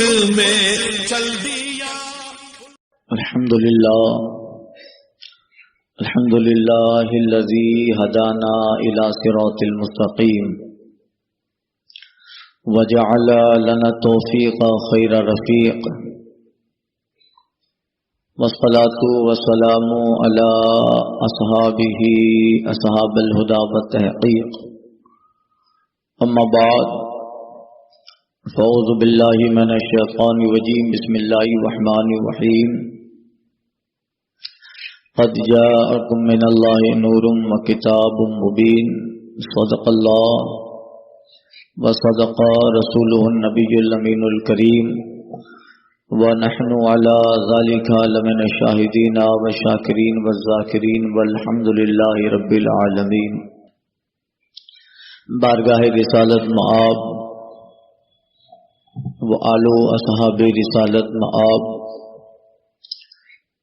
خود میں چل دیا۔ الحمدللہ الذی ہدانا الی صراط المستقیم وجعل لنا التوفیق خیر رفیق والصلاة والسلام علی اصحابہ اصحاب الہدی والتحقیق، اما بعد فاعوذ باللہ من الشیطان الرجیم، بسم اللہ الرحمن الرحیم۔ قد جاءکم من اللہ نور وکتاب مبین، صدق اللہ وصدق رسولہ النبی الامین الکریم، ونحن علی ذلک لمن الشاہدین والشاکرین والذاکرین والحمد للہ رب العالمین۔ بارگاہ رسالت مآب و آل و اصحاب رسالت مآب،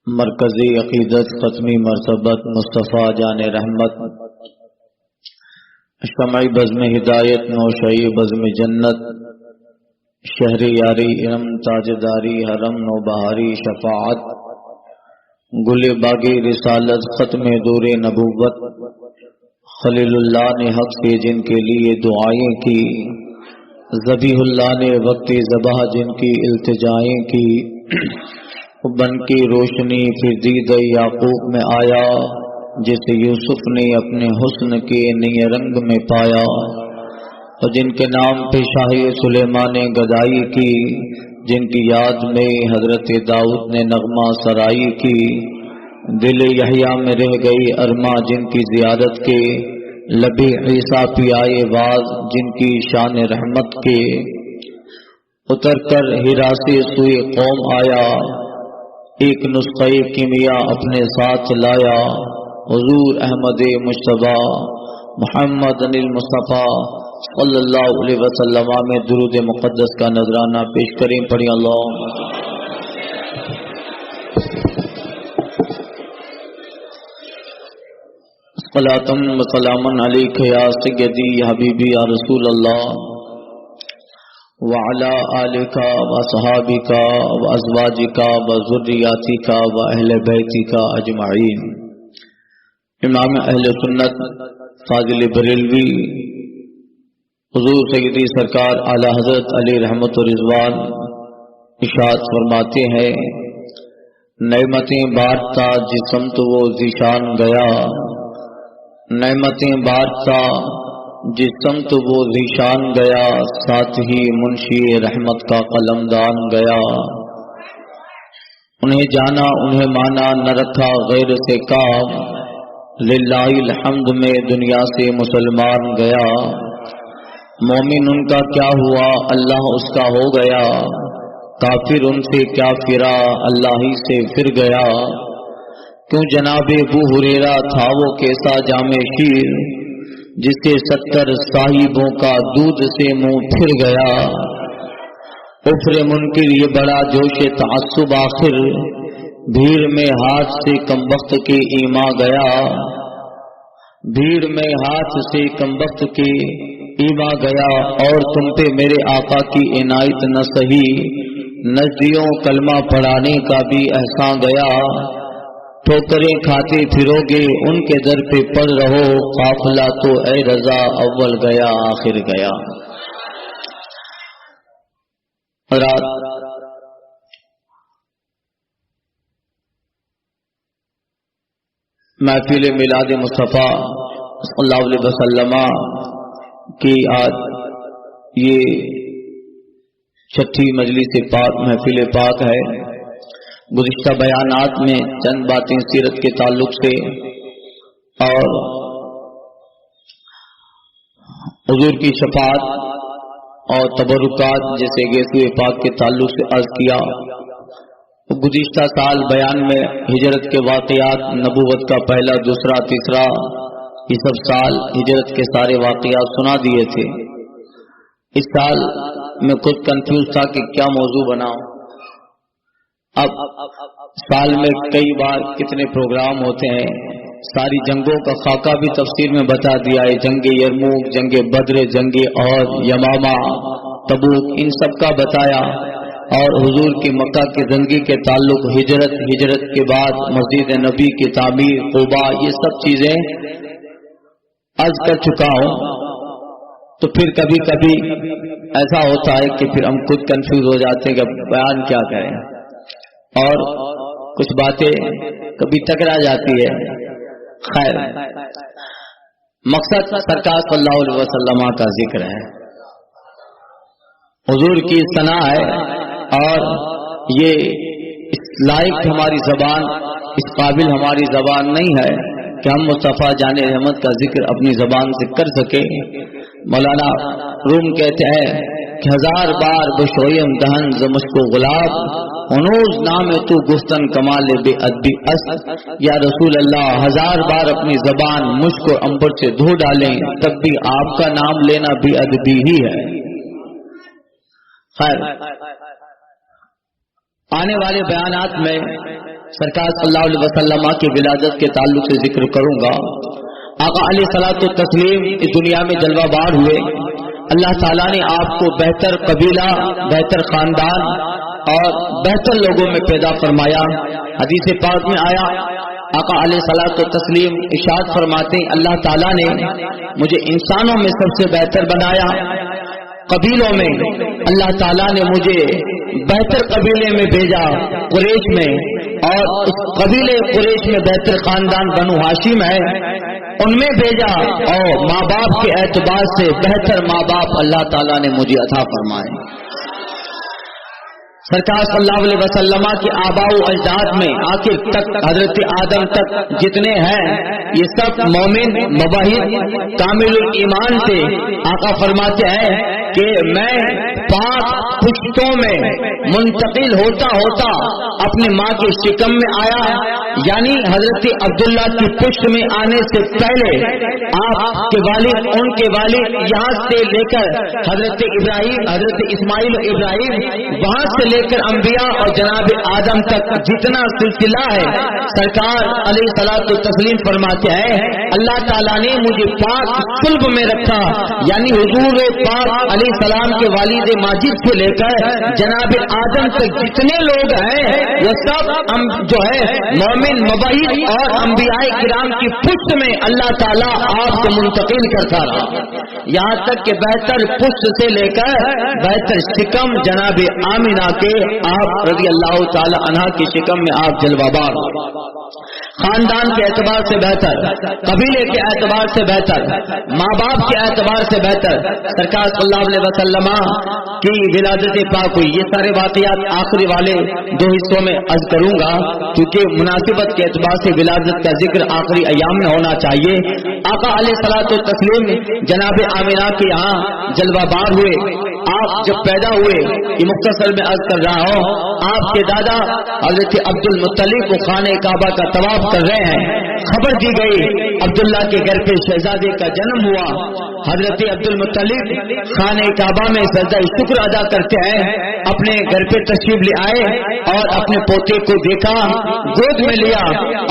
مرکزی عقیدت ختمی مرتبت مصطفیٰ جان رحمت، شمعی بزم ہدایت نوشئی بزم جنت، شہر یاری ارم تاجداری حرم نو بہاری شفاعت، گل باغی رسالت ختم دور نبوت، خلیل اللہ نے حق سے جن کے لیے دعائیں کی، ذبیح اللہ نے وقت ذبح جن کی التجائیں کی، بن کی روشنی پھر دید یعقوب میں آیا، جسے یوسف نے اپنے حسن کے نئے رنگ میں پایا، اور جن کے نام پہ شاہ سلیمان نے گدائی کی، جن کی یاد میں حضرت داؤد نے نغمہ سرائی کی، دل یحییٰ میں رہ گئی ارماں جن کی زیارت کے، لبِ عیسیٰ پی آئے باز جن کی شان رحمت کے، اتر کر ہرا سے سوئے قوم آیا، ایک نسخہ کیمیا اپنے ساتھ لایا، حضور احمد مجتبیٰ محمد المصطفیٰ صلی اللہ علیہ وسلم میں درود مقدس کا نذرانہ پیش کریں، پڑھیں اللہ۔ صلاۃ و سلام علیک یا سیدی یا حبیبی یا رسول اللہ، وعلی آلک واصحابک وازواجک وذریاتک واہل بیتک اجمعین۔ امام اہل سنت فاضل بریلوی حضور سیدی سرکار اعلی حضرت علی رحمت و رضوان ارشاد فرماتے ہیں، نعمتیں بانٹتا جس سمت وہ ذیشان گیا، نعمتیں بانٹتا جس سمت وہ ذیشان گیا، ساتھ ہی منشی رحمت کا قلمدان گیا، انہیں جانا انہیں مانا نہ رکھا غیر سے کام، للہ الحمد میں دنیا سے مسلمان گیا، مومن ان کا کیا ہوا اللہ اس کا ہو گیا، کافر ان سے کیا پھرا اللہ ہی سے پھر گیا، کیوں جناب ابو ہریرہ تھا وہ کیسا جام شیر، جس کے 70 صاحبوں کا دودھ سے منہ پھر گیا، کفر منکر یہ بڑا جوش تعصب آخر، بھیڑ میں ہاتھ سے کم وقت کے ایما گیا، بھیڑ میں ہاتھ سے کم وقت کے ایما گیا، اور تم پہ میرے آقا کی عنایت نہ سہی، نزدیوں کلمہ پڑھانے کا بھی احسان گیا، ٹھوکریں کھاتے پھرو گے ان کے در پہ پڑ رہو، قافلہ تو اے رضا اول گیا آخر گیا۔ حضرات، محفل میلاد مصطفیٰ صلی اللہ علیہ وسلم کی آج یہ 6ٹھی مجلس پاک محفل پاک ہے۔ گزشتہ بیانات میں چند باتیں سیرت کے تعلق سے اور حضور کی شفاعت اور تبرکات جیسے غیث پاک کے تعلق سے عرض کیا۔ گزشتہ سال بیان میں ہجرت کے واقعات، نبوت کا پہلا دوسرا تیسرا یہ سب سال ہجرت کے سارے واقعات سنا دیے تھے۔ اس سال میں خود کنفیوز تھا کہ کیا موضوع بناؤں۔ اب سال میں کئی بار کتنے پروگرام ہوتے ہیں، ساری جنگوں کا خاکہ بھی تفسیر میں بتا دیا ہے، جنگ یرموک، جنگ بدر، جنگ عہد، یمامہ، تبوک، ان سب کا بتایا۔ اور حضور کی مکہ کی زندگی کے تعلق ہجرت کے بعد مسجد نبی کی تعمیر، قباء، یہ سب چیزیں عرض کر چکا ہوں. تو پھر کبھی کبھی ایسا ہوتا ہے کہ پھر ہم خود کنفیوز ہو جاتے ہیں کہ بیان کیا کریں، اور کچھ باتیں کبھی ٹکرا جاتی ہے. خیر، مقصد سرکار صلی اللہ علیہ وسلم کا ذکر ہے، حضور کی ثنا ہے، اور یہ اس لائق ہماری زبان، اس قابل ہماری زبان نہیں ہے کہ ہم مصطفیٰ جان رحمت کا ذکر اپنی زبان سے کر سکے. مولانا روم کہتے ہیں کہ 1000 بار بشویم دہن ز مشک و گلاب، ہنوز نام تو گفتن کمال بے ادبی است. یا رسول اللہ، 1000 بار اپنی زبان مشک و عنبر سے دھو ڈالیں تب بھی آپ کا نام لینا بے ادبی ہی ہے. خیر، آنے والے بیانات میں سرکار صلی اللہ علیہ وسلم کی ولادت کے تعلق سے ذکر کروں گا. آقا علیہ الصلوۃ والتسلیم اس دنیا میں جلوہ بار ہوئے. اللہ تعالیٰ نے آپ کو بہتر قبیلہ، بہتر خاندان اور بہتر لوگوں میں پیدا فرمایا. حدیث پاک میں آیا، آقا علیہ الصلوۃ والتسلیم ارشاد فرماتے ہیں، اللہ تعالیٰ نے مجھے انسانوں میں سب سے بہتر بنایا. قبیلوں میں اللہ تعالیٰ نے مجھے بہتر قبیلے میں بھیجا، قریش میں، اور اس قبیلے قریش میں بہتر خاندان بنو ہاشم ہے، ان میں بھیجا، اور ماں باپ کے اعتبار سے بہتر ماں باپ اللہ تعالیٰ نے مجھے عطا فرمائے. سرکار صلی اللہ علیہ وسلم کے آباء و اجداد میں آخر تک حضرت آدم تک جتنے ہیں یہ سب مومن، مباحث، کامل ایمان تھے. آقا فرماتے ہیں کہ میں 5 پشتوں میں منتقل ہوتا ہوتا اپنی ماں کے شکم میں آیا، یعنی حضرت عبداللہ کی پشت میں آنے سے پہلے آپ کے والد، ان کے والد، یہاں سے لے کر حضرت ابراہیم، حضرت اسماعیل ابراہیم، وہاں سے لے کر انبیاء اور جناب آدم تک جتنا سلسلہ ہے، سرکار علیہ الصلوۃ والتسلیم فرماتے ہیں اللہ تعالیٰ نے مجھے پاک صلب میں رکھا، یعنی حضور پاک علیہ السلام کے والد ماجد سے لے کر جناب آدم تک جتنے لوگ ہیں وہ سب جو ہے مومن، مباحث اور انبیاء کرام کی پشت میں اللہ تعالیٰ آپ کو منتقل کرتا رہا، یہاں تک کہ بہتر پشت سے لے کر بہتر شکم جناب آمینہ کے آپ رضی اللہ تعالی عنہ کی شکم میں آپ جلوہ بار. خاندان کے اعتبار سے بہتر، قبیلے کے اعتبار سے بہتر، ماں باپ کے اعتبار سے بہتر سرکار صلی اللہ علیہ وسلم کی ولادت پاک ہوئی. یہ سارے واقعات آخری والے 2 حصوں میں عرض کروں گا کیونکہ مناسبت کے اعتبار سے ولادت کا ذکر آخری ایام میں ہونا چاہیے. آقا علیہ الصلوۃ والتسلیم جناب آمینہ کے یہاں جلوہ بار ہوئے. آپ جب پیدا ہوئے، یہ مختصر میں عرض کر رہا ہوں، آپ کے دادا حضرت عبد المطلب کو خانہ کعبہ کا طواف کر رہے ہیں. خبر دی گئی عبداللہ کے گھر پہ شہزادے کا جنم ہوا. حضرت عبد المطلب خانہ کعبہ میں سجدہ شکر ادا کرتے ہیں، اپنے گھر پہ تشریف لے آئے اور اپنے پوتے کو دیکھا، گود میں لیا،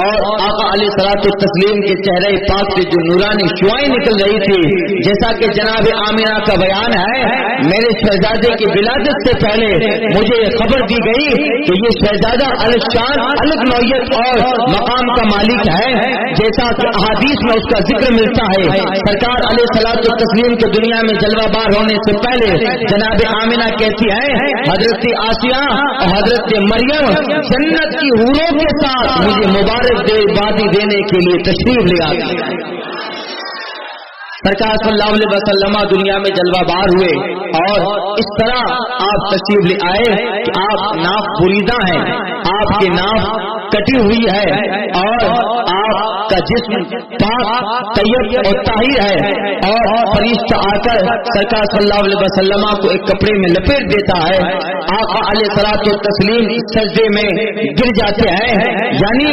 اور آقا علیہ الصلوۃ والتسلیم کے چہرے پاک سے جو نورانی شعائیں نکل رہی تھی، جیسا کہ جناب آمینہ کا بیان ہے، میرے شہزادے کی ولادت سے پہلے مجھے یہ خبر دی گئی کہ یہ شہزادہ الگ شان، الگ نوعیت اور مقام کا مالک ہے، جیسا کہ احادیث میں اس کا ذکر ملتا ہے. سرکار علیہ الصلوۃ والتسلیم کے دنیا میں جلوہ بار ہونے سے پہلے جناب آمینہ کہتی ہے حضرت آسیہ اور حضرت مریم جنت کی حوروں کے ساتھ مجھے مبارک بادی دینے کے لیے تشریف لے آئی. سرکار صلی اللہ علیہ وسلم دنیا میں جلوہ بار ہوئے اور اس طرح آپ تشریف لے آئے کہ آپ ناف بریدہ ہیں، آپ کی ناف کٹی ہوئی ہے اور آپ کا جسم پاک، طیب اور طاہر ہے، اور فرشتہ آ کر سرکار صلی اللہ علیہ وسلم کو ایک کپڑے میں لپیٹ دیتا ہے. آقا علیہ الصلوۃ والتسلیم سجدے میں گر جاتے ہیں. یعنی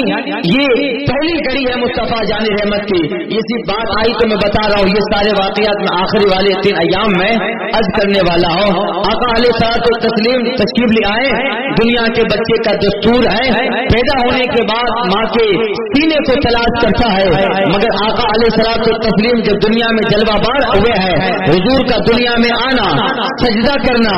یہ پہلی کڑی ہے مصطفیٰ جان رحمت کی. اسی بات آئی تو میں بتا رہا ہوں، یہ سارے واقعات میں آخری والے 3 ایام میں عرض کرنے والا ہوں. آقا علیہ الصلوۃ والتسلیم تشریف لے آئے. دنیا کے بچے کا دستور ہے پیدا ہونے کے بعد ماں کے سینے کو تلاش کرتا ہے، مگر آقا علیہ الصلوۃ والتسلیم جب دنیا میں جلوہ بار ہوئے ہیں، حضور کا دنیا میں آنا، سجدہ کرنا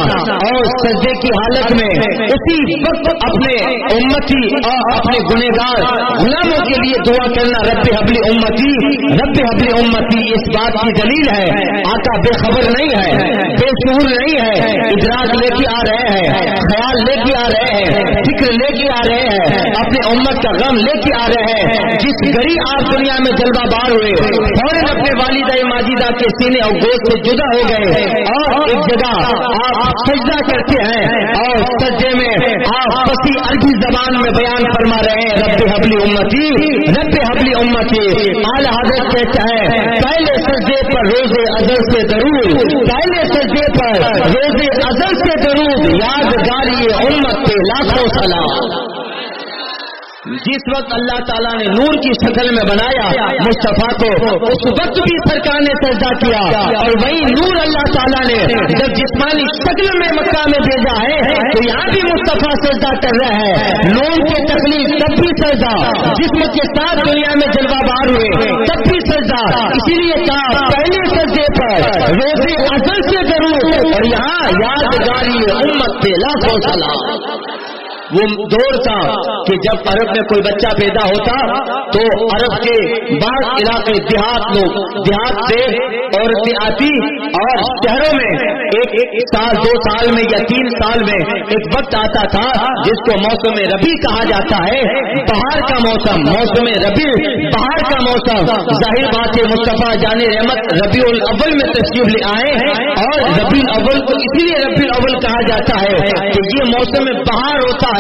اور سجدے کی حالت میں اسی وقت اپنے امتی اور اپنے گنہگار غلاموں کے لیے دعا کرنا، رب حبلی امتی رب حبلی امتی، اس بات کی دلیل ہے آقا بے خبر نہیں ہے، بے شعور نہیں ہے، ادراک لے کے آ رہے ہیں، خیال لے کے آ رہے ہیں، فکر لے کے آ رہے ہیں، اپنے امت کا غم لے کے آ رہے ہیں۔ جس گھڑی آپ دنیا میں جلوہ بار ہوئے، فوراً اپنے والدہ ماجدہ کے سینے اور گود سے جدا ہو گئے اور ایک جگہ آپ سجدہ کرتے ہیں اور سجدے میں آپ فصیح عربی زبان میں بیان فرما رہے ہیں، رب حبلی امتی رب حبلی امتی۔ اعلی حضرت کہتا ہے پہلے سجدے پر روز ازل سے درود، پہلے سجدے پر روز ازل سے درود، یادگاری امت پہ لاکھوں سلام۔ جس وقت اللہ تعالیٰ نے نور کی شکل میں بنایا مصطفیٰ کو، اس وقت بھی سرکار نے سجدہ کیا، اور وہی نور اللہ تعالیٰ نے جب جسمانی شکل میں مکہ میں بھیجا ہے تو یہاں بھی مصطفیٰ سجدہ کر رہے ہیں۔ نور کی تکلیف تب بھی سجدہ، جسم کے ساتھ دنیا میں جلوہ بار ہوئے تب بھی سجدہ، اسی لیے کہا پہلے سجدے پر روز ازل سے درود، اور یہاں یادگاری امت پہ لاکھوں سلام۔ وہ دور تھا کہ جب عرب میں کوئی بچہ پیدا ہوتا تو عرب کے بعض علاقے دیہات سے عورتیں آتی اور شہروں میں ایک سال 2 سال میں یا 3 سال میں ایک وقت آتا تھا جس کو موسم ربیع کہا جاتا ہے، بہار کا موسم، موسم ربیع، بہار کا موسم۔ ظاہر بات ہے مصطفیٰ جان رحمت ربیع الاول میں تشریف لے آئے ہیں، اور ربیع الاول کو اسی لیے ربیع الاول کہا جاتا ہے کہ یہ موسم بہار ہوتا ہے،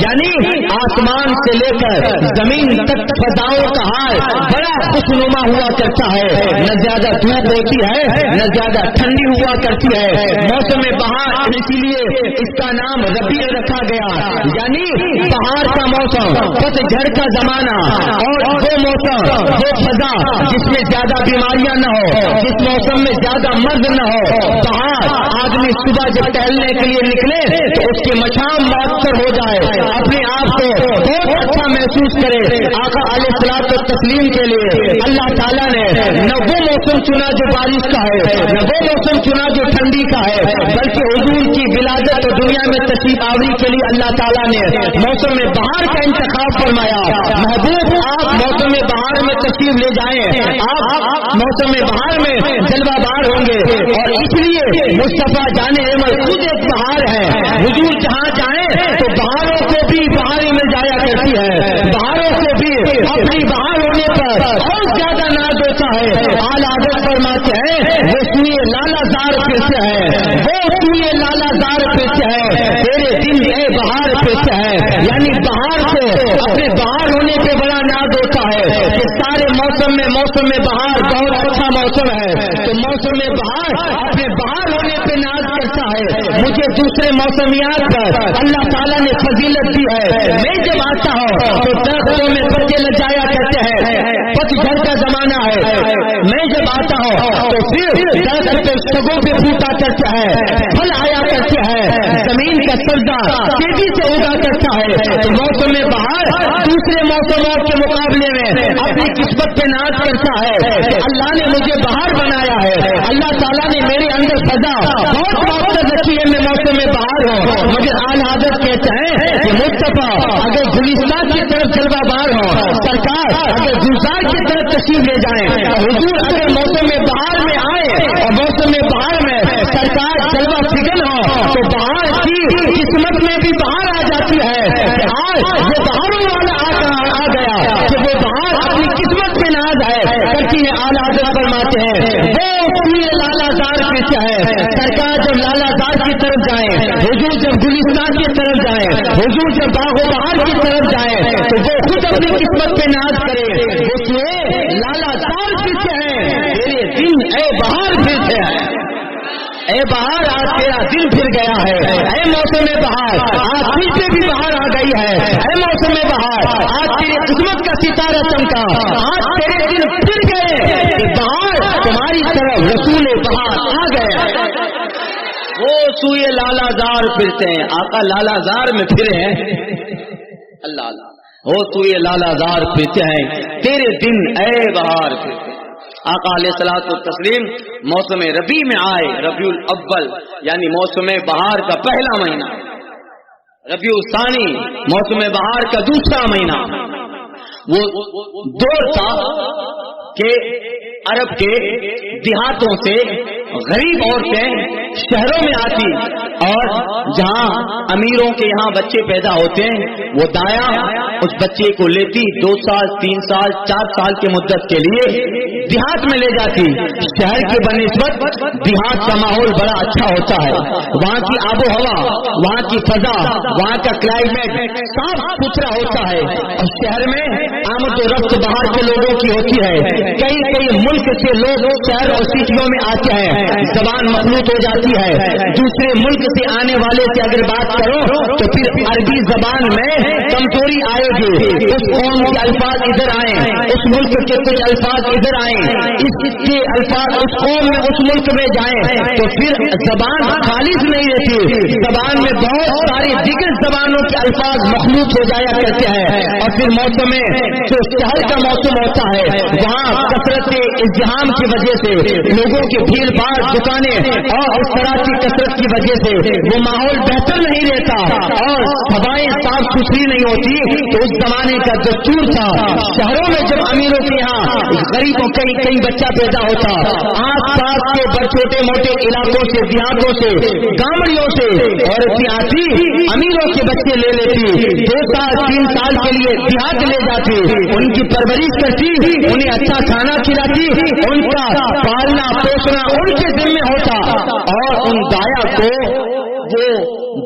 یعنی آسمان سے لے کر زمین تک فضاؤں کا حال بڑا خوشنما ہوا کرتا ہے، نہ زیادہ دھوپ ہوتی ہے نہ زیادہ ٹھنڈی ہوا کرتی ہے، موسم بہار، اسی لیے اس کا نام ربیع رکھا گیا، یعنی بہار کا موسم، پتجھڑ کا زمانہ، اور وہ موسم وہ فضا جس میں زیادہ بیماریاں نہ ہو، جس موسم میں زیادہ مرض نہ ہو۔ بہار آدمی صبح جب ٹہلنے کے لیے نکلے تو اس کے مشام مؤثر ہو جائے، اپنے آپ کو بہت اچھا محسوس کرے۔ آقا علیہ الصلوۃ والتسلیم کے لیے اللہ تعالیٰ نے نہ وہ موسم چنا جو بارش کا ہے، نہ وہ موسم چنا جو ٹھنڈی کا ہے، بلکہ حضور کی ولادت اور دنیا میں تشریف آوری کے لیے اللہ تعالیٰ نے موسم بہار کا انتخاب فرمایا۔ محبوب آپ موسم بہار میں تشریف لے جائیں، آپ موسم بہار میں جلوہ بار ہوں گے، اور اس لیے مصطفیٰ جان احمد خود ایک بہار ہے۔ حضور جہاں جائیں تو بہاروں کو بھی بہار مل جایا کرتی ہے، بہاروں کو بھی اپنی بہار ہونے پر اور زیادہ ناز ہوتا ہے۔ اعلیٰ حضرت فرماتے ہیں وہ سوئے لالا زار پہ سے ہے، وہ سوئے لالا زار پہ سے ہے، تیرے دل اے بہار پہ سے ہے، یعنی بہار کو اپنے بہار ہونے پہ بڑا ناز ہوتا ہے کہ سارے موسم میں موسم بہار بہت اچھا موسم ہے، تو موسم بہار اپنے بہار ہونے پہ ناز کرتا ہے۔ مجھے دوسرے موسمیات پر اللہ تعالیٰ نے فضیلت دی ہے، میں جب آتا ہوں تو درختوں میں پتے لجایا کرتے ہیں، پتجھڑ کا زمانہ ہے، میں جب آتا ہوں تو پھر درخت پہ سگوں پہ پھوٹا کرتا ہے، پھل آیا کرتے ہیں، زمین کا سبزہ تیزی سے اگا کرتا ہے۔ تو موسم بہار دوسرے موسموں کے مقابلے میں اپنی قسمت پہ ناز کرتا ہے کہ اللہ نے مجھے بہار بنایا ہے، اللہ تعالیٰ نے میرے اندر فضا بہت بہتر رکھی ہے، میں موسم بہار ہوں۔ مگر اعلیٰ حضرت کہتے ہیں کہ مصطفیٰ اگر گلستان کی طرف جلوہ بار ہو، سرکار اگر گلزار کی طرف تشریف لے جائیں، حضور اگر موسم بہار میں آئے اور موسم بہار میں سرکار جلوہ فگن ہو تو بہار کی قسمت میں بھی بہار آ جاتی ہے کہ آج وہ بہاروں والا آ گیا کہ وہ بہار اپنی قسمت پہ ناز ہے کرتی ہے۔ اعلیٰ حضرت فرماتے ہیں وہ سوئے لالا زار پہ سے ہے، سرکار جب لالا زار کی طرف جائیں، حضور جب گلستان کی طرف جائیں، حضور جب باغ و بہار کی طرف جائیں تو وہ خود اپنی قسمت پہ ناز کرے، اس لیے لالا زار پہ سے ہے، تیرے دن اے بہار پہ سے ہے، اے بہار آج تیرا دن پھر گیا ہے، اے موسم بہار آج تجھ پہ بھی بہار آ گئی ہے، اے موسم بہار آج تیری قسمت کا ستارہ چمکا، آج تیرے دن پھر گئے کہ بہار تمہاری طرف رسول بہار آ گئے۔ وہ سوئے لالا زار پھرتے ہیں، آقا لالا زار میں پھرے ہیں، اللہ اللہ ہو تو یہ لالا زار پھرتے ہیں تیرے دن اے بہار پھرتے ہیں۔ آقا علیہ الصلوۃ والتسلیم موسم ربیع میں آئے، ربیع الاول یعنی موسم بہار کا پہلا مہینہ، ربیع الثانی موسم بہار کا دوسرا مہینہ۔ وہ دور تھا کہ عرب کے دیہاتوں سے غریب عورتیں شہروں میں آتی اور جہاں امیروں کے یہاں بچے پیدا ہوتے ہیں وہ دایا اس بچے کو لیتی 2 سال 3 سال 4 سال کی مدت کے لیے دیہات میں لے جاتی۔ شہر کے بنسبت دیہات کا ماحول بڑا اچھا ہوتا ہے، وہاں کی آب و ہوا، وہاں کی فضا، وہاں کا کلائمیٹ صاف ستھرا ہوتا ہے، اور شہر میں آمد و رفت باہر کے لوگوں کی ہوتی ہے۔ کئی ملک سے لوگ شہر اور سٹیوں میں آتے ہیں، زبان مخلوط ہو جاتی ہے، دوسرے ملک سے آنے والے سے اگر بات کرو تو پھر عربی زبان میں کمزوری آئے گی، اس قوم کے الفاظ ادھر آئیں، اس ملک کے کچھ الفاظ ادھر آئیں، اس کے الفاظ اس قوم میں اس ملک میں جائیں تو پھر زبان خالص نہیں رہتی، زبان میں بہت ساری دیگر زبانوں کے الفاظ مخلوط ہو جایا کرتے ہیں، اور پھر موسم میں جو شہر کا موسم ہوتا ہے وہاں کثرت ازدحام کی وجہ سے لوگوں کی بھیڑ بھاڑ دکانیں اور اس طرح کی کثرت کی وجہ سے وہ ماحول بہتر نہیں رہتا اور ہوائیں صاف ستھری نہیں ہوتی، تو اس زمانے کا دستور تھا شہروں میں جب امیروں کے یہاں غریبوں کئی بچہ پیدا ہوتا، آس پاس کے چھوٹے موٹے علاقوں سے دیہاتوں سے گامڑیوں سے عورتیں آتی، امیروں کے بچے لے لیتی، 2 سال 3 سال کے لیے دیہات لے جاتی، ان کی پرورش کرتی، انہیں اچھا کھانا کھلاتی، ان کا پالنا پوسنا ان کے ذمہ ہوتا، اور ان دایا کو وہ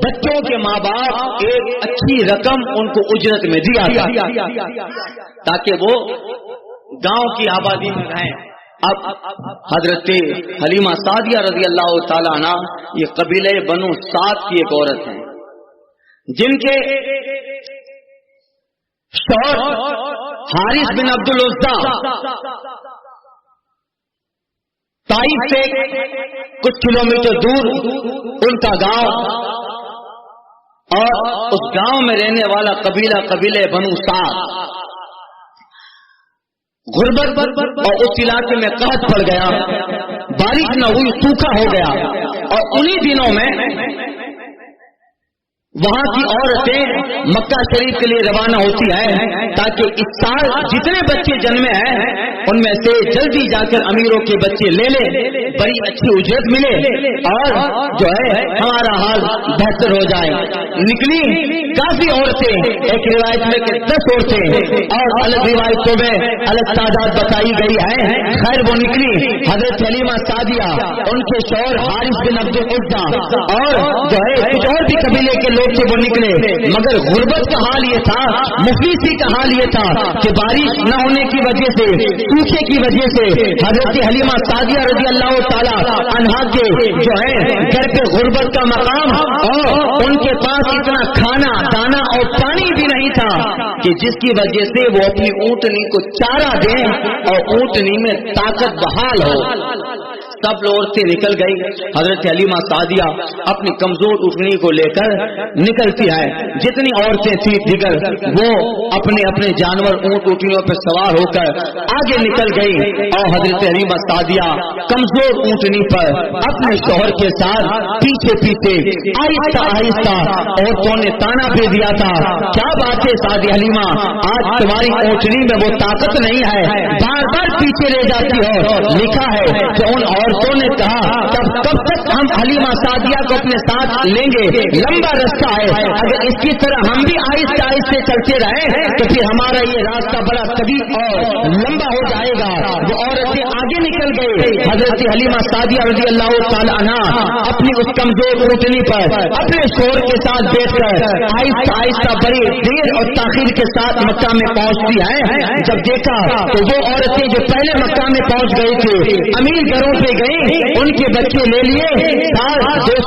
بچوں کے ماں باپ ایک اچھی رقم ان کو اجرت میں دیا تاکہ وہ گاؤں کی آبادی میں رہیں۔ اب حضرت حلیمہ سعدیہ رضی اللہ تعالیٰ عنہ یہ قبیلہ بنو سعد کی ایک عورت ہیں جن کے شوہر حارث بن عبد العزیٰ طائف سے کچھ کلومیٹر دور ان کا گاؤں، اور اس گاؤں میں رہنے والا قبیلہ بنو سعد غربت اور اس علاقے میں قحط پڑ گیا، بارش نہ ہوئی، سوکھا ہو گیا، اور انہی دنوں میں وہاں کی عورتیں مکہ شریف کے لیے روانہ ہوتی ہیں تاکہ اس سال جتنے بچے جنمے ہیں ان میں سے جلدی جا کر امیروں کے بچے لے لیں، بڑی اچھی اجرت ملے اور جو ہے ہمارا حال بہتر ہو جائے۔ نکلی کافی عورتیں، ایک روایت میں کہ 10 عورتیں اور الگ روایتوں میں الگ تعداد بتائی گئی ہے، خیر وہ نکلی حضرت حلیمہ سعدیہ، ان کے شوہر حارث بن عبد العزیٰ اور جو ہے کچھ اور بھی قبیلے کے لوگ سے وہ نکلے، مگر غربت کا حال یہ تھا، مفلسی کا حال یہ تھا کہ بارش نہ ہونے کی وجہ سے، سوکھے کی وجہ سے حضرت حلیمہ سعدیہ رضی اللہ تعالی عنہا کے جو ہے گھر پہ غربت کا مقام، اور ان کے پاس اتنا کھانا دانا اور پانی بھی نہیں تھا کہ جس کی وجہ سے وہ اپنی اونٹنی کو چارہ دیں اور اونٹنی میں طاقت بحال ہو۔ سب عورتیں نکل گئی، حضرت حلیمہ سعدیہ اپنی کمزور اٹھنی کو لے کر نکلتی ہے، جتنی عورتیں تھیں دیگر وہ اپنے اپنے جانور اونٹ اٹھنیوں پر سوار ہو کر آگے نکل گئی، اور حضرت حلیمہ سعدیہ کمزور اونٹنی پر اپنے شوہر کے ساتھ پیچھے پیچھے آہستہ آہستہ عورتوں نے تانا بھی دیا تھا، کیا بات ہے سعدیہ حلیمہ، آج تمہاری اونٹنی میں وہ طاقت نہیں ہے، بار بار پیچھے لے جاتی ہو۔ لکھا ہے کہ ان عورتوں نے کہا کب تک ہم حلیمہ سعدیہ کو اپنے ساتھ لیں گے، لمبا راستہ ہے، اگر اس کی طرح ہم بھی آہستہ آہستہ چلتے رہے تو پھر ہمارا یہ راستہ بڑا طویل اور لمبا ہو جائے گا۔ وہ عورتیں آگے نکل گئی، حضرت حلیمہ سعدیہ رضی اللہ تعالی عنہا اپنی اس کمزور اونٹنی پر اپنے شوہر کے ساتھ بیٹھ کر آہستہ آہستہ بڑی دیر اور تاخیر کے ساتھ مکہ میں پہنچتی ہیں۔ جب دیکھا تو وہ عورتیں جو پہلے مکہ میں پہنچ گئی تھی، امیر گھروں پہ گئی، ان کے بچے لے لیے، 2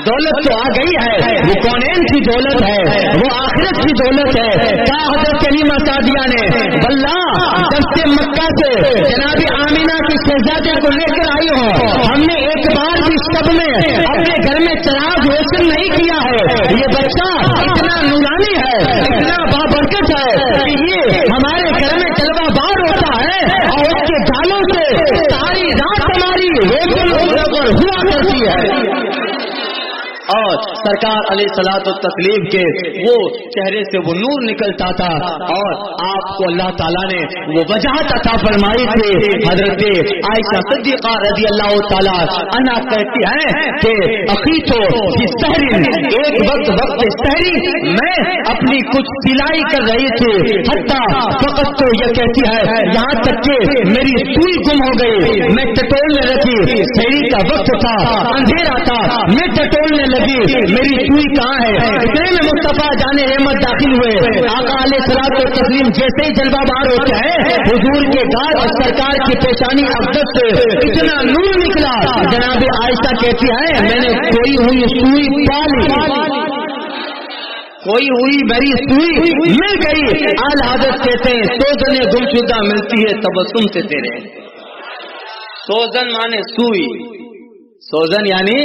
دولت تو آ گئی ہے، وہ کونین کی دولت ہے، وہ آخرت کی دولت ہے. کہا حضرت حلیمہ سعدیہ نے واللہ جب سے مکہ سے جناب آمینہ کی شہزادے کو لے کر آئی ہو، ہم نے ایک بار بھی شب میں اپنے گھر میں چراغ روشن نہیں کیا ہے. یہ بچہ اتنا نورانی ہے، اتنا بابرکت ہے کہ یہ ہمارے گھر میں جلوہ بار ہوتا ہے اور اس کے گالوں سے ساری رات ہماری روشن ہوا کرتی ہے. اور سرکار علیہ الصلوۃ والتسلیم کے وہ چہرے سے وہ نور نکلتا تھا. اور آپ کو اللہ تعالیٰ نے وہ وجاہت عطا فرمائی تھی. حضرت عائشہ صدیقہ رضی اللہ تعالیٰ عنہا کہتی ہیں کہ اخیتو فی السحر، ایک وقت سحری میں اپنی کچھ سلائی کر رہی تھی، حتیٰ فقط تو یہ کہتی ہے یہاں تک کہ میری سوئی گم ہو گئی. میں ٹٹولنے لگی، سحری کا وقت تھا، اندھیرا تھا، میں ٹٹولنے لگی، میری سوئی کہاں ہے. اتنے میں مصطفیٰ جان رحمت داخل ہوئے. آقا علیہ الصلوۃ والتسلیم جیسے ہی جلوہ بار ہوتے ہیں، حضور کے گال اور سرکار کی پیشانی اقدس سے اتنا نور نکلا. جناب عائشہ کہتی ہے میں نے کوئی ہوئی سوئی پا لی، کوئی ہوئی میری سوئی مل گئی. آل حضرت کہتے ہیں سوزن گمشدہ ملتی ہے تبسم سے تیرے. سوزن مانے سوئی، سوزن یعنی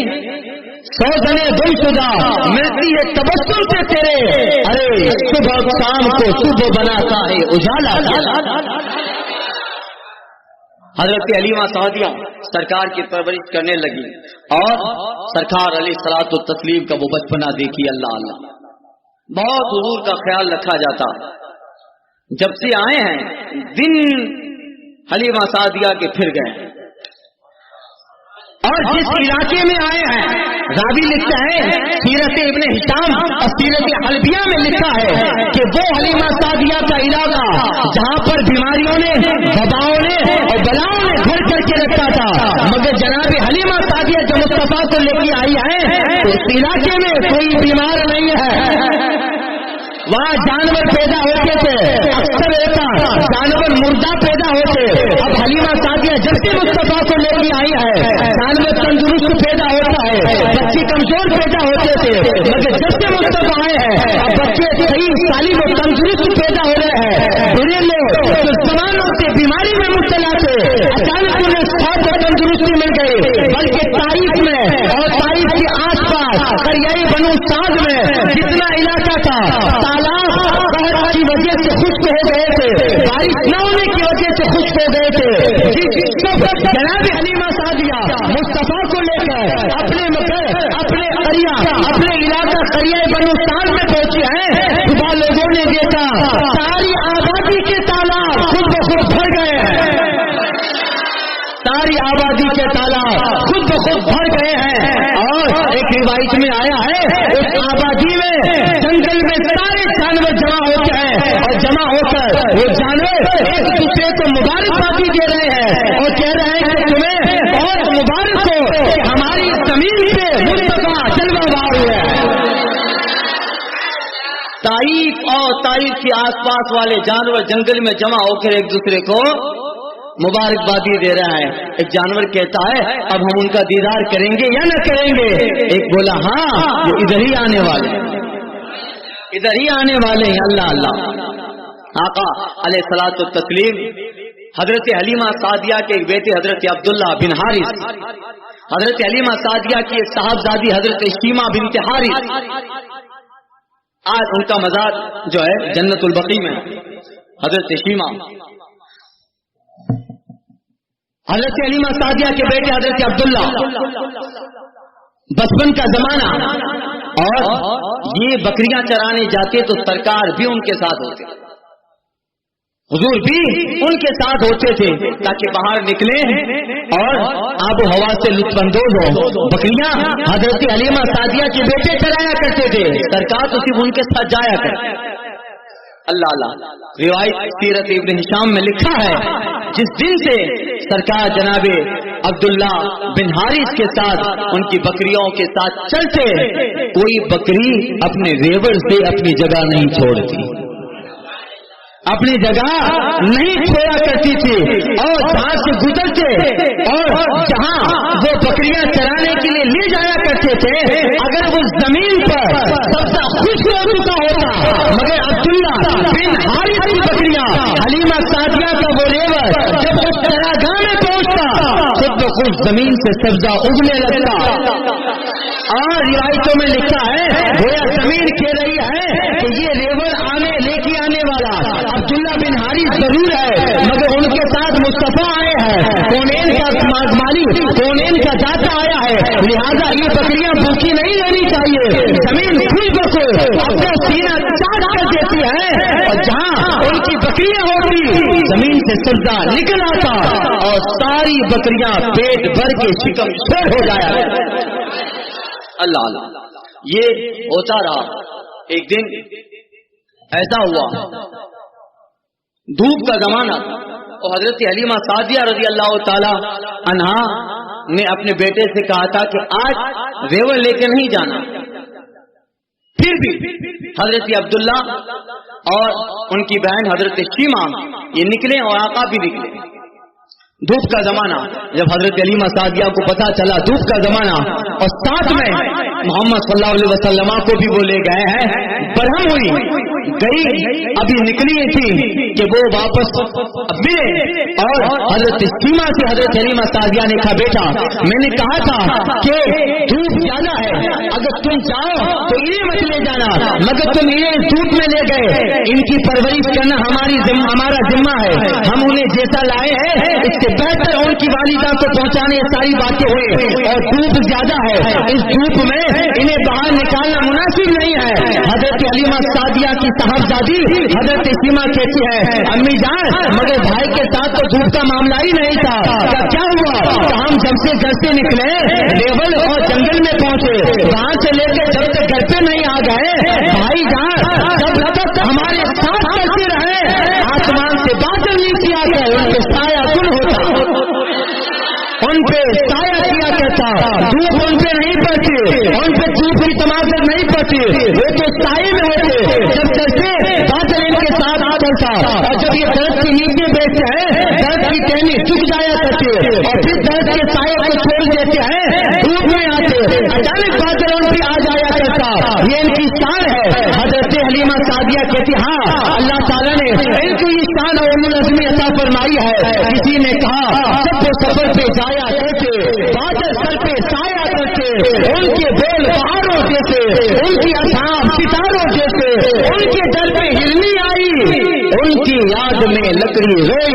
سوزن گمشدہ ملتی ہے تبسم سے تیرے. ارے صبح شام کو صبح بناتا ہے اجالا. حضرت حلیمہ سعدیہ سرکار کی پرورش کرنے لگی اور سرکار علیہ الصلوۃ والتسلیم کا وہ بچپنا دیکھی. اللہ اللہ بہت حضور کا خیال رکھا جاتا. جب سے آئے ہیں دن حلیمہ سعدیہ کے پھر گئے اور جس علاقے میں آئے ہیں راوی لکھتا ہے سیرت ابن ہشام اور سیرت حلبیہ میں لکھا ہے کہ وہ حلیمہ سعدیہ کا علاقہ جہاں پر بیماریوں نے، وباؤں نے اور بلاؤں نے گھر کر کے رکھا تھا، مگر جناب حلیمہ سعدیہ جو مصطفیٰ کو لے کے آئی ہے تو اس علاقے میں کوئی بیمار نہیں ہے. وہاں جانور پیدا ہوتے تھے، اکثر ایسا جانور مردہ پیدا ہوتے. اب حلیمہ سعدیہ جب سے مصطفیٰ کو لے کے آئی ہے جانور تندرست پیدا ہوتا ہے، بچے کمزور پیدا ہوتے تھے، مگر جب سے مصطفیٰ آئے ہیں اب بچے صحیح سالم و تندرست پیدا ہو رہے ہیں. برے لوگ جو زمانوں سے بیماری میں مبتلا تھے اچانک انہیں صحت و تندرستی مل گئی. بلکہ تاریخ میں اور تاریخ کے آس پاس قریۂ بنو سعد میں جتنا علاقہ تھا قحط کی وجہ سے خشک ہو گئے تھے، بارش نہ ہونے کی وجہ سے خشک ہو گئے تھے. جناب حلیمہ سعدیہ مصطفیٰ کو لے کر اپنے علاقہ قریۂ بنو سعد میں پہنچے ہیں. صبح لوگوں نے دیکھا ساری آبادی کے تالاب خود بخود بھر گئے ہیں، ساری آبادی کے تالاب خود بخود بھر گئے ہیں. اور ایک روایت میں آیا ہے اس آبادی میں جنگل میں سارے جانور جمع ہوتے ہیں اور جمع ہو کر وہ جانور ایک دوسرے کو مبارکبادی دے رہے ہیں اور کہہ رہے ہیں کہ تمہیں بہت مبارک ہو کہ ہماری زمین پہ مصطفیٰ جلوہ بار ہوئے ہیں. طائف اور طائف کے آس پاس والے جانور جنگل میں جمع ہو کر ایک دوسرے کو مبارکبادی دے رہا ہے. ایک جانور کہتا ہے اب ہم ان کا دیدار کریں گے یا نہ کریں گے؟ ایک بولا ہاں وہ ادھر ہی آنے والے ہیں، ادھر ہی آنے والے ہیں. اللہ اللہ. آقا علیہ الصلوۃ والتسلیم حضرت حلیمہ سعدیہ کے ایک بیٹے حضرت عبداللہ بن حارث، حضرت حلیمہ سعدیہ کی ایک صاحبزادی حضرت شیمہ بنت حارث، آج ان کا مزار جو ہے جنت البقیع میں. حضرت شیمہ حضرت حلیمہ سعدیہ کے بیٹے حضرت عبداللہ، بچپن کا زمانہ اور یہ بکریاں چرانے جاتے تو سرکار بھی ان کے ساتھ ہوتے، حضور بھی ان کے ساتھ ہوتے تھے تاکہ باہر نکلیں اور آب و ہوا سے لطف اندوز ہو. بکریاں حضرت حلیمہ سعدیہ کے بیٹے چرایا کرتے تھے، سرکار تو صرف ان کے ساتھ جایا کرتے. اللہ اللہ. روایت سیرت ابن ہشام میں لکھا ہے جس دن سے سرکار جناب عبداللہ بن حارث کے ساتھ ان کی بکریوں کے ساتھ چلتے، کوئی بکری اپنے ریوڑ سے اپنی جگہ نہیں چھوڑتی، اپنی جگہ نہیں چھوڑا کرتی تھی اور جہاں سے گزرتے اور جہاں وہ بکریاں چرانے کے لیے لے جایا کرتے تھے، اگر وہ زمین پر سبزہ خوش ہو چکا ہوتا، مگر عبداللہ بن حارث کی بکریاں حلیمہ سعدیہ کا وہ ریور جب اس چراگاہ میں پہنچتا خود بخود زمین سے سبزہ اگنے لگتا، اور روایتوں میں لکھا ہے گویا زمین کہہ رہی ہے کہ یہ ریور لے کے آنے والا عبداللہ بن حارث ضرور ہے، مگر ان کے ساتھ مصطفیٰ آئے ہیں، کونین کا مالک کونین کا داتا آیا ہے، لہذا یہ بکریاں بھوکی نہیں رہنی چاہیے۔ زمین خوش بخود اپنا سینہ چاٹ کر دیتی ہے، اور جہاں ان کی بکریاں ہوتی زمین سے سبزہ نکل آتا اور ساری بکریاں پیٹ بھر کے شکم چھوڑ ہو جایا۔ اللہ اللہ، یہ ہوتا رہا۔ ایک دن ایسا ہوا، دھوپ کا زمانہ، اور حضرت حلیمہ سعدیہ رضی اللہ تعالی عنہا نے اپنے بیٹے سے کہا تھا کہ آج ریور لے کے نہیں جانا، پھر بھی حضرت عبداللہ اور ان کی بہن حضرت شیمہ یہ نکلے اور آقا بھی نکلے۔ دھوپ کا زمانہ، جب حضرت حلیمہ سعدیہ کو پتا چلا دھوپ کا زمانہ، اور ساتھ میں محمد صلی اللہ علیہ وسلم کو بھی وہ لے گئے ہیں، برہم ہوئی گئی، ابھی نکلی تھی کہ وہ واپس ملے، اور حضرت سیما سے حضرت حلیمہ سعدیہ نے کہا بیٹا میں نے کہا تھا کہ دھوپ زیادہ ہے، اگر تم جاؤ تو انہیں مت لے جانا، مگر تم انہیں دھوپ میں لے گئے، ان کی پرورش کرنا ہمارا ذمہ ہے، ہم انہیں جیسا لائے ہیں اس سے بہتر ان کی والدہ کو پہنچانے ساری باتیں ہوئی، اور دھوپ زیادہ ہے، اس دھوپ میں انہیں باہر نکالنا مناسب نہیں ہے۔ حضرت حلیمہ سعدیہ کی صاحبزادی حضرت سیما کہتی ہے امی جان مگر بھائی کے ساتھ تو دھوپ کا معاملہ ہی نہیں تھا، کیا ہوا؟ ہم جب سے گھر سے نکلے ریول اور جنگل میں پہنچے، وہاں سے لے کے جب تک گھر پہ نہیں آ گئے بھائی جان جب تک ہمارے ساتھ کرتے رہے آسمان سے بادل نیچے آ گئے، ان کے سایہ کن ہوتا، ان پہ سایہ کیا کرتا، دھوپ ان پہ نہیں پڑتی، ان پہ دھوپ کی تماثر نہیں پڑتی، وہ تو سائے میں ہوتے، جب چلتے بادل ان کے ساتھ چلتا، اور جب یہ درد کے نیچے بیٹھتے ہیں درد کی ٹہنی چک جایا کرتی ہے، اور پھر درد کے سائے کو چھوڑ دیتے ہیں دھوپ میں آتے، اچانک بادل ان پہ آ جایا کرتا، یہ ان کی شان ہے۔ حضرت حلیمہ سعدیہ کہتی ہاں اللہ تعالیٰ نے ان کی شان اور العزمی عطا فرمائی ہے۔ کسی نے کہا جب وہ سفر پہ جایا کرتے بادل سر پہ سایہ کرتے، ان کے بول پہاڑوں جیسے، ان کی اصحاب ستاروں جیسے، ان کے در پہ ہلنی آئی، ان کی یاد میں لکڑی روئی۔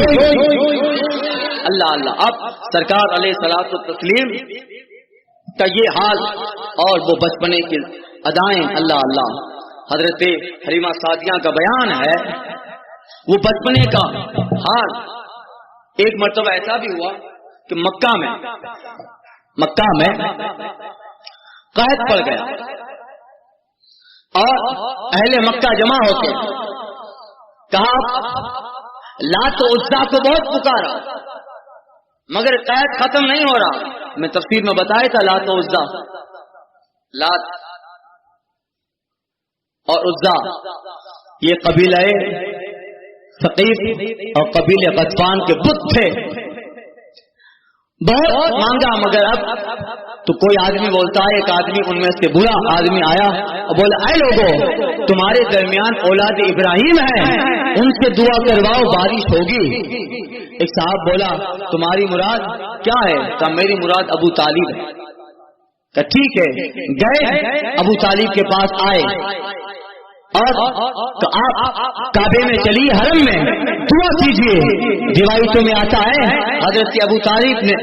اللہ اللہ، اب سرکار علیہ الصلوۃ والتسلیم کا یہ حال اور وہ بچپنے کی ادائیں، اللہ اللہ، حضرت حلیمہ سعدیہ کا بیان ہے وہ بچپنے کا حال۔ ایک مرتبہ ایسا بھی ہوا کہ مکہ میں قحط پڑ گیا، اور اہل مکہ جمع ہو کے کہا لات و عزا کو بہت پکارا مگر قحط ختم نہیں ہو رہا۔ میں تفسیر میں بتایا تھا لات و عزا، لات اور عزا یہ قبیلہ ثقیف اور قبیلہ غطفان کے بت تھے، بہت مانگا مگر اب تو کوئی آدمی بولتا ہے، ایک آدمی ان میں سے برا آدمی آیا اور بولا اے لوگوں تمہارے درمیان اولاد ابراہیم ہے، ان سے دعا کرواؤ بارش ہوگی۔ ایک صاحب بولا تمہاری مراد کیا ہے؟ کہا میری مراد ابو طالب ہے۔ کہا ٹھیک ہے، گئے ابو طالب کے پاس آئے اور آپ کعبے میں چلی حرم میں دعا کیجیے۔ روایتوں میں آتا ہے حضرت ابو طالب نے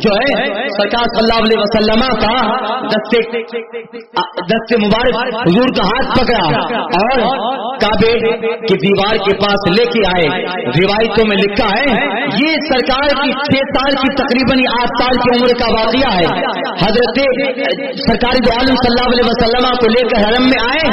جو ہے سرکار صلی اللہ علیہ وسلم کا دست مبارک حضور کا ہاتھ پکڑا اور کعبے کی دیوار کے پاس لے کے آئے۔ روایتوں میں لکھا ہے یہ سرکار کی 6 سال کی تقریباً 8 سال کی عمر کا واقعہ ہے۔ حضرت سرکار دو عالم صلی اللہ علیہ وسلم کو لے کر حرم میں آئے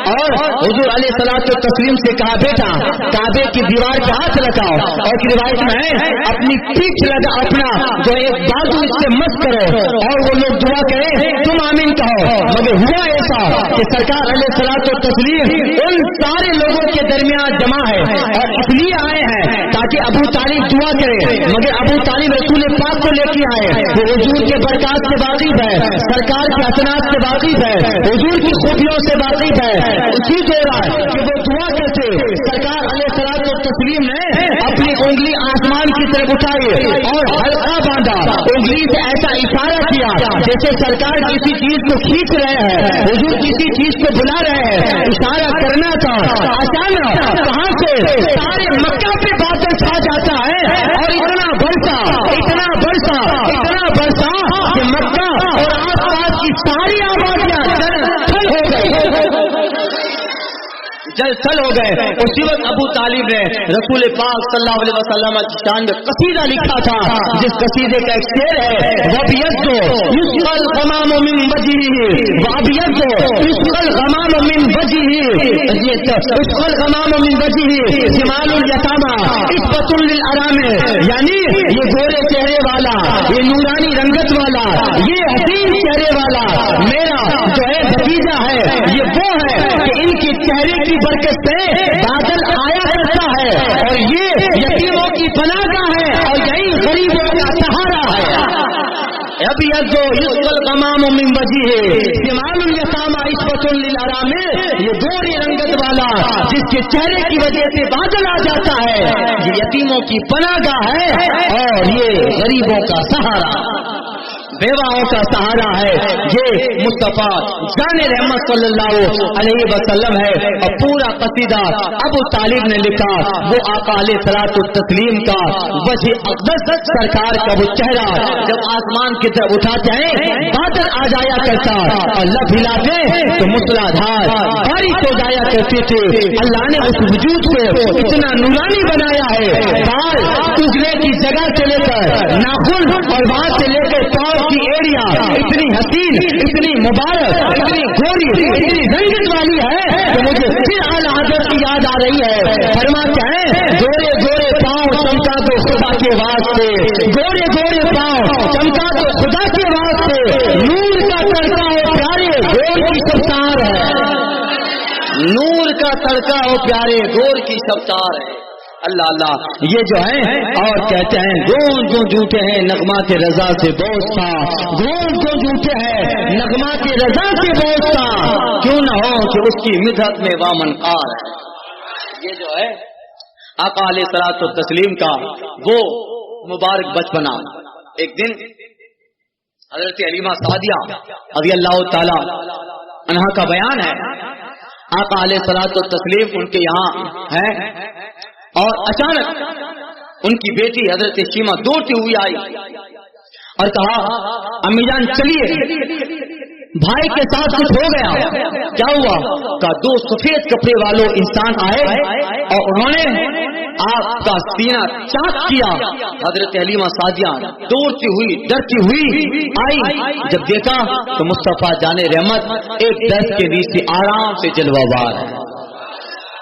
اور حضور علیہ الصلوۃ والتسلیم سے کہا بیٹا کعبے کی دیوار پہ ہاتھ لگاؤ، اور روایت میں ہے اپنی پیٹھ لگا اپنا جو ایک بازو اس سے مس کرو اور وہ لوگ دعا کریں تم آمین کہو۔ مگر ہوا ایسا کہ سرکار علیہ الصلوۃ والتسلیم ان سارے سارے لوگوں کے درمیان جمع ہے اور اس لیے آئے ہیں تاکہ ابو طالب دعا کرے، مگر ابو طالب رسول پاک کو لے کے آئے، وہ حضور کے برکات سے واقف ہے، سرکار کے حسنات سے واقف ہے، حضور کی خوبیوں سے واقف ہے، اسی دوران کہ وہ دعا کرتے سرکار علیہ الصلوۃ والتسلیم نے اپنی انگلی آسمان کی طرف اٹھائی اور حلقہ باندھا، انگلی سے ایسا اشارہ کیا جیسے سرکار کسی چیز کو کھینچ رہے ہیں، حضور کسی چیز کو بلا رہے ہیں، اشارہ کرنا تھا۔ اچانک کہاں سے سارے مکہ پہ بادل چھا جاتا ہے اور اتنا برسا کہ مکہ اور آس پاس کی ساری آبادیاں جل تھل ہو گئے۔ اسی وقت ابو طالب نے رسول پاک صلی اللہ علیہ وسلم کی شان میں قصیدہ لکھا تھا، جس قصیدے کا ایک شعر ہے وَبِيَضُّ يُسْقَى الْغَمَامُ مِنْ وَجْهِهِ وَأَبْيَضُّ يُسْقَى الْغَمَامُ مِنْ وَجْهِهِ شِمَالُ الْيَتَامَى عِصْبَةٌ لِلْأَرَامِ، یعنی یہ گورے چہرے والا، یہ نورانی رنگت والا، یہ حسین چہرے والا میرا جو ہے بھتیجا ہے، یہ وہ ہے کہ ان کے چہرے کی برکت سے بادل آیا کرتا ہے اور یہ یتیموں کی پناہ گاہ ہے اور یہی غریبوں کا سہارا ہے۔ ابیض یسقى الغمام من وجهه شمال اليتامى عصبة للأرام، یہ گوری رنگت والا جس کے چہرے کی وجہ سے بادل آ جاتا ہے، یہ یتیموں کی پناہ گاہ ہے اور یہ غریبوں کا سہارا، بیواؤں کا سہارا ہے۔ یہ مصطفیٰ جان رحمت صلی اللہ علیہ وسلم ہے اور پورا قصیدہ ابو طالب نے لکھا، وہ آقا علیہ الصلوۃ والتسلیم کا وجہ اقدس سرکار کا وہ چہرہ جب آسمان کی طرف اٹھاتے ہیں بادل آ جایا کرتا اور لب ہلاتے تو موسلادھار بارش ہو جایا کرتی تھی۔ اللہ نے اس وجود کو اتنا نورانی بنایا ہے، بال اجلے کی جگہ سے لے کر ناخن اور وہاں سے لے کر پاؤں کی ایریا اتنی حسین، اتنی مبارک، اتنی گوری، اتنی رنگت والی ہے کہ مجھے پھر اعلی حضرت کی یاد آ رہی ہے۔ فرماتے ہیں گورے گورے پاؤں چمکا تو خدا کے واسطے، گورے گورے پاؤں چمکا تو خدا کے واسطے، نور کا تڑکا ہو پیارے گور کی شبتار ہے، نور کا تڑکا ہو پیارے گور کی شبتار ہے۔ اللہ اللہ یہ جو ہے اور کہتے ہیں گونج گونج اٹھے ہیں نغمہ کے رضا سے بوس تھا، گونج گونج اٹھے ہیں نغمہ کے رضا سے بوس تھا، کیوں نہ ہو کہ اس کی مدحت میں وامن قار ہے۔ یہ جو ہے آقا علیہ الصلوۃ والتسلیم کا وہ مبارک بچپنا۔ ایک دن حضرت حلیمہ سعدیہ رضی اللہ تعالی عنہا کا بیان ہے، آقا علیہ الصلوۃ والتسلیم ان کے یہاں ہے اور اچانک ان کی بیٹی حضرت شیمہ دوڑتی ہوئی آئی اور کہا امی جان چلیے بھائی کے ساتھ کچھ ہو گیا، کیا ہوا؟ کہا دو سفید کپڑے والوں انسان آئے اور انہوں نے آپ کا سینہ چاک کیا۔ حضرت حلیمہ سعدیہ دوڑتی ہوئی ڈرتی ہوئی آئی، جب دیکھا تو مصطفیٰ جان رحمت ایک درد کے نیچے آرام سے جلوہ وار ہے،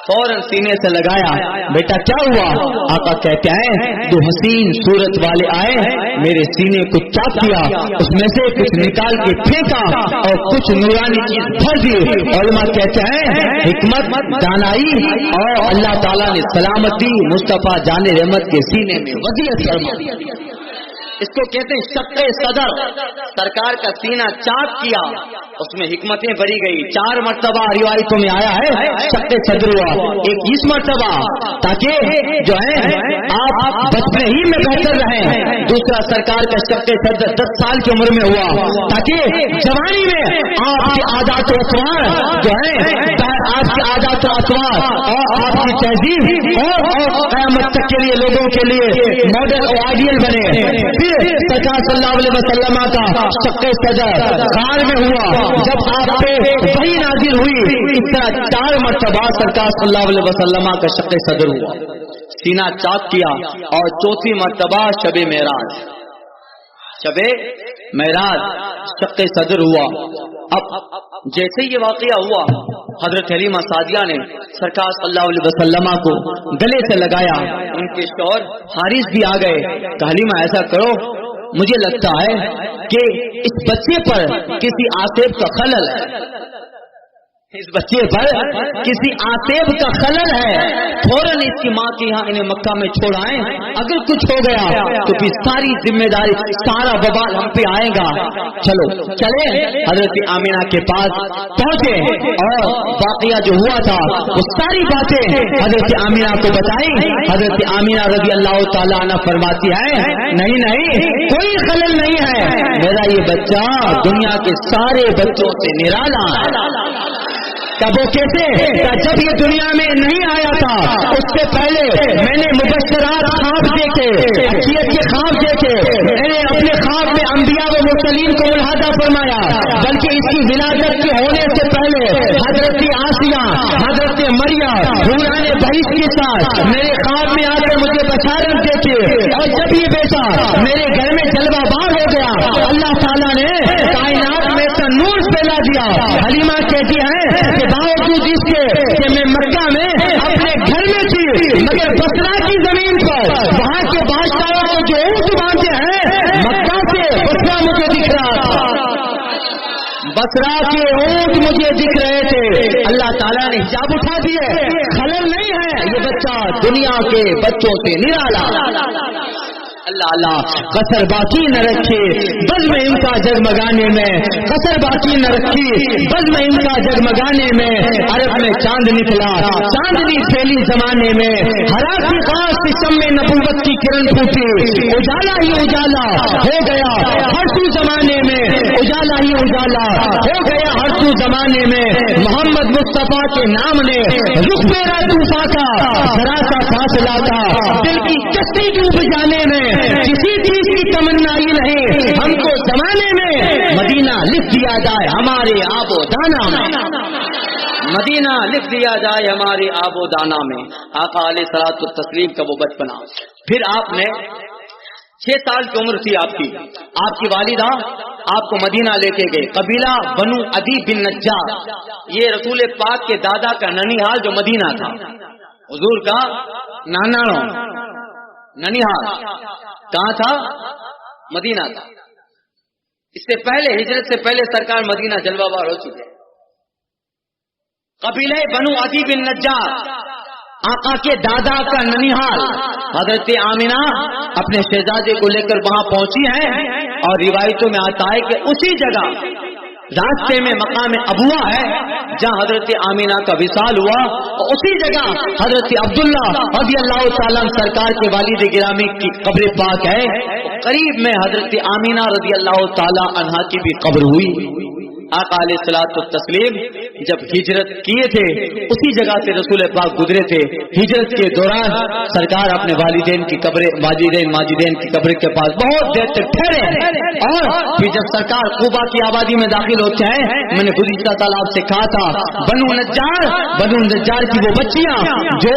فوراً سینے سے لگایا، بیٹا کیا ہوا؟ آقا کہتے ہیں دو حسین صورت والے آئے، میرے سینے کو چاک کیا، اس میں سے کچھ نکال کے پھینکا اور کچھ نورانی چیز بھر دی۔ علماء کہتے ہیں حکمت، دانائی اور اللہ تعالیٰ نے سلامتی مصطفیٰ جان رحمت کے سینے میں وضعیت فرمائی۔ اس کو کہتے ہیں شق صدر، سرکار کا سینہ چاک کیا، اس میں حکمتیں بری گئی۔ 4 مرتبہ روایتوں میں آیا ہے شق صدر ہوا، ایک اس مرتبہ تاکہ جو ہے آپ بچپنے ہی میں بہتر رہیں، دوسرا سرکار کا شق صدر 10 سال کی عمر میں ہوا تاکہ جوانی میں آپ کے عادات و اطوار جو ہے آپ کے عادات و اطوار اور آپ کی تہذیب اور قیامت تک کے لیے لوگوں کے لیے ماڈل اور آئیڈیل بنے۔ سرکار صلی اللہ علیہ وسلم کا شق صدر غار میں ہوا، جب آپ پہ وحی نازل ہوئی اس طرح 4 مرتبہ سرکار صلی اللہ علیہ وسلم کا شق صدر ہوا، سینہ چاک کیا، اور 4تھی مرتبہ شب معراج، شب معراج شق صدر ہوا۔ اب جیسے یہ واقعہ ہوا حضرت حلیمہ سعدیہ نے سرکار صلی اللہ علیہ وسلم کو گلے سے لگایا، ان کے شوہر حارث بھی آ گئے کہ حلیمہ ایسا کرو، مجھے لگتا ہے کہ اس بچے پر کسی آصف کا خلل ہے، اس بچے پر کسی آتیب کا خلل ہے، فوراً اس کی ماں کے یہاں انہیں مکہ میں چھوڑ آئیں، اگر کچھ ہو گیا تو پھر ساری ذمہ داری، سارا وبال ہم پہ آئے گا۔ چلو چلے حضرت آمینہ کے پاس پہنچے اور واقعہ جو ہوا تھا وہ ساری باتیں حضرت آمینہ کو بتائی۔ حضرت آمینہ رضی اللہ تعالیٰ عنہ فرماتی ہے نہیں کوئی خلل نہیں ہے، میرا یہ بچہ دنیا کے سارے بچوں سے نرالا ہے۔ تب وہ کیسے؟ جب یہ دنیا میں نہیں آیا تھا اس سے پہلے میں نے مبشرات خواب دیکھے، اچھی اچھے خواب دیکھے، میں نے اپنے خواب میں انبیاء و مرسلین کو ملاحظہ فرمایا، بلکہ اس کی ولادت کے ہونے سے پہلے حضرت آسیہ، حضرت مریم حوران بہشت کے ساتھ میرے خواب میں آ کر مجھے بشارت دیکھی، اور جب یہ بیٹا میرے گھر میں جلوہ بار ہو گیا، اللہ تعالیٰ نے کائنات میں ایسا نور پھیلا دیا۔ حلیمہ کہتی ہے کہ باوجود اس کے کہ میں مکہ میں اپنے گھر میں تھی، مگر بصرہ کی زمین پر وہاں کے بادشاہوں کو جو اونٹ باندھے ہیں، مکہ سے بصرہ مجھے دکھ رہا تھا، بصرہ کے اونٹ مجھے دکھ رہے تھے۔ اللہ تعالیٰ نے حجاب اٹھا دیے، خلل نہیں ہے، یہ بچہ دنیا کے بچوں سے نرالا۔ اللہ قصر باقی نہ رکھے بزم ان کا جگمگانے میں، قصر باقی نہ رکھی بزم ان کا جگمگانے میں، عرب میں چاند نکلا، چاندنی پھیلی زمانے میں، ہرا کی خاص سم میں نبوت کی کرن پھوٹی، اجالا ہی اجالا ہو گیا ہر سو زمانے میں، اجالا ہی اجالا ہو گیا ہر سو زمانے میں، محمد مصطفیٰ کے نام نے رخ میرا طوفاں کا ذرا سا فاصلہ تھا، دل کی کشتی ڈوب جانے میں کسی چیز کی تمنا ہی نہیں، ہم کو زمانے میں مدینہ لکھ دیا جائے ہمارے آب و دانا میں، مدینہ لکھ دیا جائے ہمارے آب و دانا میں۔ آقا علیہ الصلوۃ والتسلیم کا وہ بچپنا، پھر آپ نے 6 سال کی عمر تھی آپ کی والدہ آپ کو مدینہ لے کے گئے، قبیلہ بنو عدی بن نجار، یہ رسول پاک کے دادا کا ننیحال جو مدینہ تھا، حضور کا ناناڑو ننیحال کہاں تھا؟ مدینہ تھا۔ اس سے پہلے ہجرت سے پہلے سرکار مدینہ جلوہ بار ہو چکے۔ قبیلہ بنو عدی بن نجار، آقا کے دادا کا ننیحال، حضرت آمینہ اپنے شہزادے کو لے کر وہاں پہنچی ہیں، اور روایتوں میں آتا ہے کہ اسی جگہ راستے میں مقام ابوا ہے جہاں حضرت آمینہ کا وصال ہوا، اور اسی جگہ حضرت عبداللہ رضی اللہ تعالیٰ سرکار کے والد گرامی کی قبر پاک ہے، قریب میں حضرت آمینہ رضی اللہ تعالیٰ عنہا کی بھی قبر ہوئی۔ آقا علیہ الصلوۃ والتسلیم جب ہجرت کیے تھے اسی جگہ سے رسول پاک گزرے تھے، ہجرت کے دوران سرکار اپنے والدین کی قبر، ماجدین کی قبر کے پاس بہت دیر تک ٹھہرے، اور پھر جب سرکار قبا کی آبادی میں داخل ہوتے ہیں، میں نے گزشتہ سال آپ سے کہا تھا بنو نجار کی وہ بچیاں جو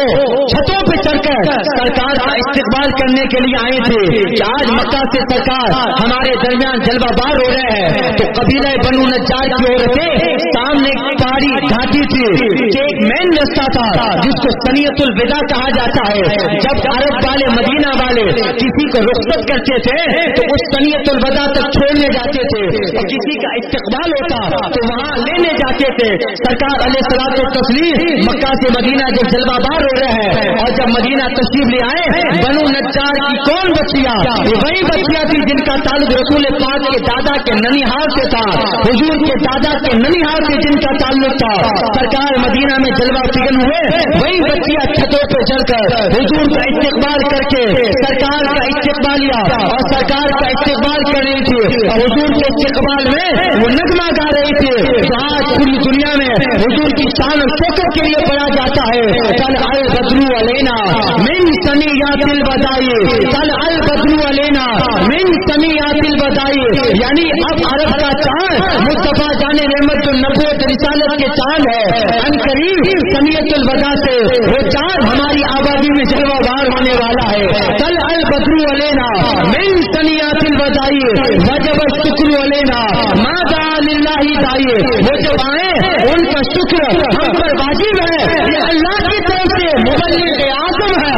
چھتوں پہ چڑھ کر سرکار کا استقبال کرنے کے لیے آئے تھے کہ آج مکہ سے سرکار ہمارے درمیان جلوہ بار ہو رہے ہیں، تو قبیلہ بنو نجار کی عورتیں سامنے پہاڑی گھاٹی تھی کہ ایک مین رستہ تھا جس کو سنیت الوداع کہا جاتا ہے، جب عرب والے مدینہ والے کسی کو رخصت کرتے تھے تو اس سنیت الوداع تک چھوڑنے جاتے تھے، اور کسی کا استقبال ہوتا تو وہاں لینے جاتے تھے۔ سرکار علیہ الصلوۃ والتسلیم مکہ سے مدینہ جب جلوہ بار ہو رہے ہیں، اور جب مدینہ تشریف لے آئے، بنو نجار کی کون بچیاں؟ وہی بچیاں تھی جن کا تعلق رسول پاک کے دادا کے ننیحال سے تھا، حضور کے دادا کے ننیحال سے جن کا تعلق تھا۔ سرکار مدینہ میں جلوہ فکن ہوئے، وہی بچیاں چھتوں پہ چڑھ کر حضور کا استقبال کر کے سرکار کا استقبالیہ اور سرکار کا استقبال کر رہی تھی، اور حضور کے استقبال میں وہ نغمہ گا رہی تھی جو آج پوری دنیا میں حضور کی شان و شوکت کے لیے پڑھا جاتا ہے، کل البدر علینا من سمیات الوداع، کل البدر علینا من سمیات الوداع، یعنی اب عرب کا چاند مصطفیٰ جان رحمت النبوت رسالت کے چاند ہے، ان قریب سمیت الوداع سے وہ چاند ہماری آبادی میں جلوہ بار ہونے والا ہے۔ کل البدر علینا من سمیات الوداع وجب الشکر علینا ماذا للہ دائی، وہ جب آئے ان کا شکر ہم پر واجب ہے، یہ اللہ کی طرف سے مبلغ اعظم ہے۔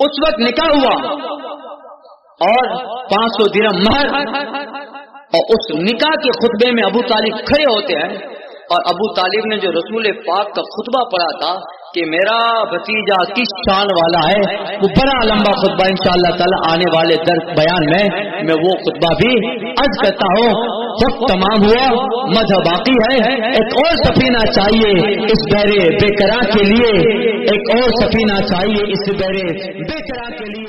اس وقت نکاح ہوا اور 500 درہم مہر، اور اس نکاح کے خطبے میں ابو طالب کھڑے ہوتے ہیں، اور ابو طالب نے جو رسول پاک کا خطبہ پڑھا تھا کہ میرا بھتیجا کس شان والا ہے، وہ بڑا لمبا خطبہ انشاءاللہ تعالی آنے والے درس بیان میں وہ خطبہ بھی عرض کرتا ہوں۔ وقت تمام ہوا، مذہب باقی ہے، ایک اور سفینہ چاہیے اس بحر بے قرار کے لیے، ایک اور سفینہ چاہیے اس بحر بے قرار کے لیے۔